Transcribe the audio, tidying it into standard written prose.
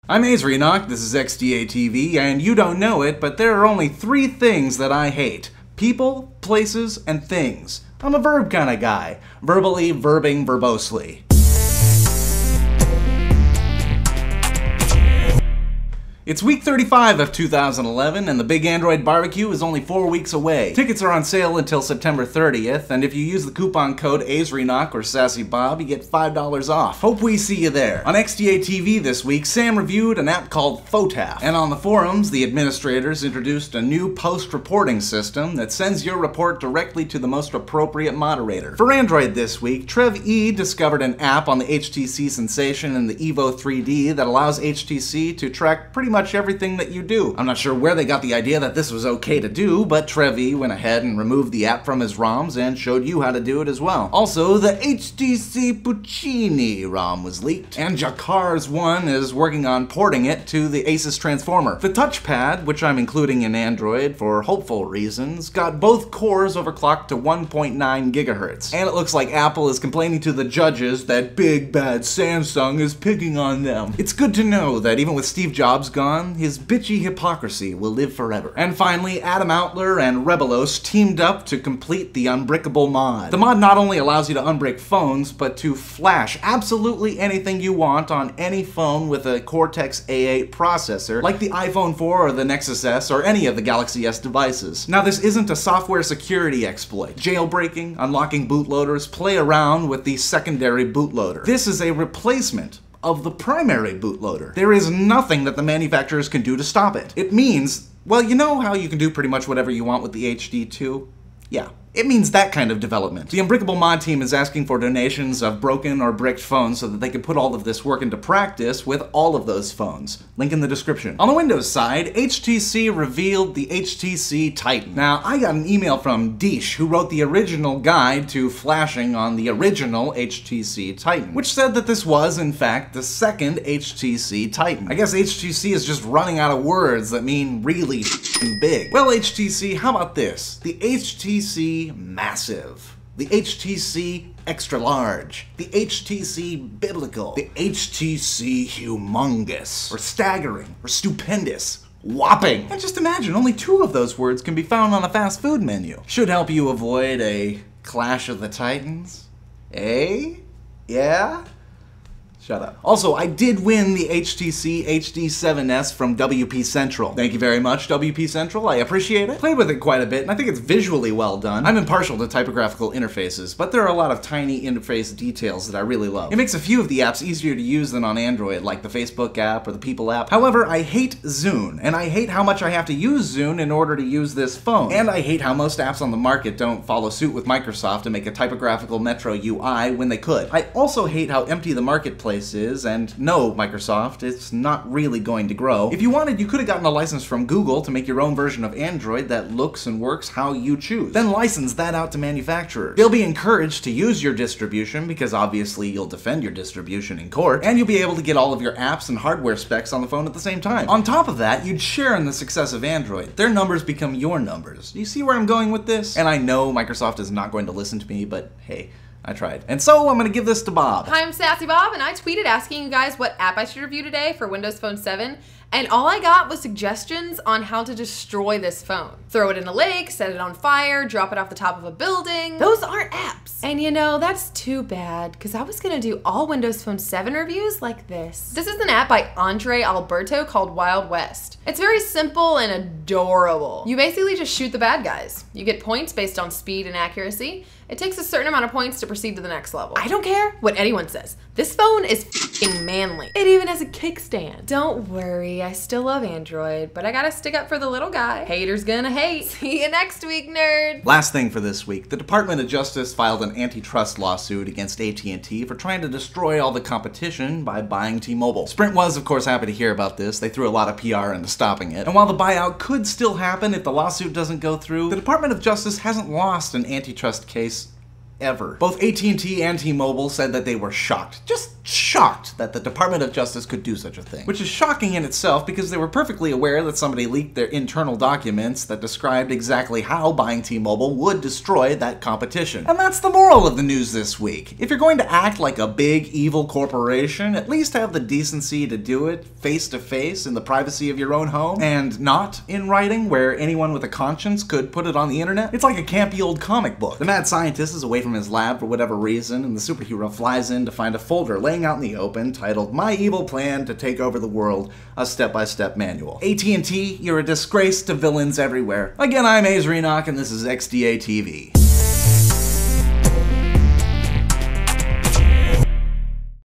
I'm Azrionok, this is XDA TV, and you don't know it, but there are only 3 things that I hate. People, places, and things. I'm a verb kind of guy. Verbally, verbing, verbosely. It's week 35 of 2011, and the Big Android Barbecue is only 4 weeks away. Tickets are on sale until September 30th, and if you use the coupon code Azrionok or SassyBob, you get $5 off. Hope we see you there. On XDA TV this week, Sam reviewed an app called Photaph. And on the forums, the administrators introduced a new post-reporting system that sends your report directly to the most appropriate moderator. For Android this week, Trev E discovered an app on the HTC Sensation and the Evo 3D that allows HTC to track pretty much everything that you do. I'm not sure where they got the idea that this was okay to do, but Trev E went ahead and removed the app from his ROMs and showed you how to do it as well. Also, the HTC Puccini ROM was leaked, and Jakars 1 is working on porting it to the Asus Transformer. The touchpad, which I'm including in Android for hopeful reasons, got both cores overclocked to 1.9 gigahertz. And it looks like Apple is complaining to the judges that big bad Samsung is picking on them. It's good to know that even with Steve Jobs gone, his bitchy hypocrisy will live forever. And finally, Adam Outler and Rebelos teamed up to complete the Unbrickable mod. The mod not only allows you to unbrick phones, but to flash absolutely anything you want on any phone with a Cortex A8 processor, like the iPhone 4 or the Nexus S or any of the Galaxy S devices. Now, this isn't a software security exploit. Jailbreaking, unlocking bootloaders, play around with the secondary bootloader. This is a replacement of the primary bootloader. There is nothing that the manufacturers can do to stop it. It means, well, you know how you can do pretty much whatever you want with the HD2? Yeah. It means that kind of development. The Unbrickable mod team is asking for donations of broken or bricked phones so that they can put all of this work into practice with all of those phones. Link in the description. On the Windows side, HTC revealed the HTC Titan. Now, I got an email from Deesh, who wrote the original guide to flashing on the original HTC Titan, which said that this was, in fact, the second HTC Titan. I guess HTC is just running out of words that mean really big. Well, HTC, how about this? The HTC Massive, the HTC Extra Large, the HTC Biblical, the HTC Humongous, or Staggering, or Stupendous, Whopping. And just imagine, only 2 of those words can be found on a fast food menu. Should help you avoid a Clash of the Titans. Eh? Yeah? Shut up. Also, I did win the HTC HD7S from WP Central. Thank you very much, WP Central. I appreciate it. Played with it quite a bit, and I think it's visually well done. I'm impartial to typographical interfaces, but there are a lot of tiny interface details that I really love. It makes a few of the apps easier to use than on Android, like the Facebook app or the People app. However, I hate Zune, and I hate how much I have to use Zune in order to use this phone. And I hate how most apps on the market don't follow suit with Microsoft and make a typographical Metro UI when they could. I also hate how empty the marketplace is, and no, Microsoft, it's not really going to grow. If you wanted, you could have gotten a license from Google to make your own version of Android that looks and works how you choose. Then license that out to manufacturers. They'll be encouraged to use your distribution because obviously you'll defend your distribution in court, and you'll be able to get all of your apps and hardware specs on the phone at the same time. On top of that, you'd share in the success of Android. Their numbers become your numbers. You see where I'm going with this? And I know Microsoft is not going to listen to me, but hey, I tried. And so I'm gonna give this to Bob. Hi, I'm Sassy Bob, and I tweeted asking you guys what app I should review today for Windows Phone 7, and all I got was suggestions on how to destroy this phone. Throw it in a lake, set it on fire, drop it off the top of a building. Those aren't apps. And you know, that's too bad, because I was gonna do all Windows Phone 7 reviews like this. This is an app by Andre Alberto called Wild West. It's very simple and adorable. You basically just shoot the bad guys. You get points based on speed and accuracy. It takes a certain amount of points to proceed to the next level. I don't care what anyone says. This phone is f***ing manly. It even has a kickstand. Don't worry, I still love Android, but I gotta stick up for the little guy. Haters gonna hate. See you next week, nerds. Last thing for this week, the Department of Justice filed an antitrust lawsuit against AT&T for trying to destroy all the competition by buying T-Mobile. Sprint was, of course, happy to hear about this. They threw a lot of PR into stopping it. And while the buyout could still happen if the lawsuit doesn't go through, the Department of Justice hasn't lost an antitrust case ever. Both AT&T and T-Mobile said that they were shocked, just shocked that the Department of Justice could do such a thing. Which is shocking in itself because they were perfectly aware that somebody leaked their internal documents that described exactly how buying T-Mobile would destroy that competition. And that's the moral of the news this week. If you're going to act like a big evil corporation, at least have the decency to do it face to face in the privacy of your own home, and not in writing where anyone with a conscience could put it on the internet. It's like a campy old comic book. The mad scientist is away from his lab for whatever reason, and the superhero flies in to find a folder laying out in the open titled My Evil Plan to Take Over the World, a step-by-step manual. AT&T, you're a disgrace to villains everywhere. Again, I'm Ace Renock, and this is XDA TV.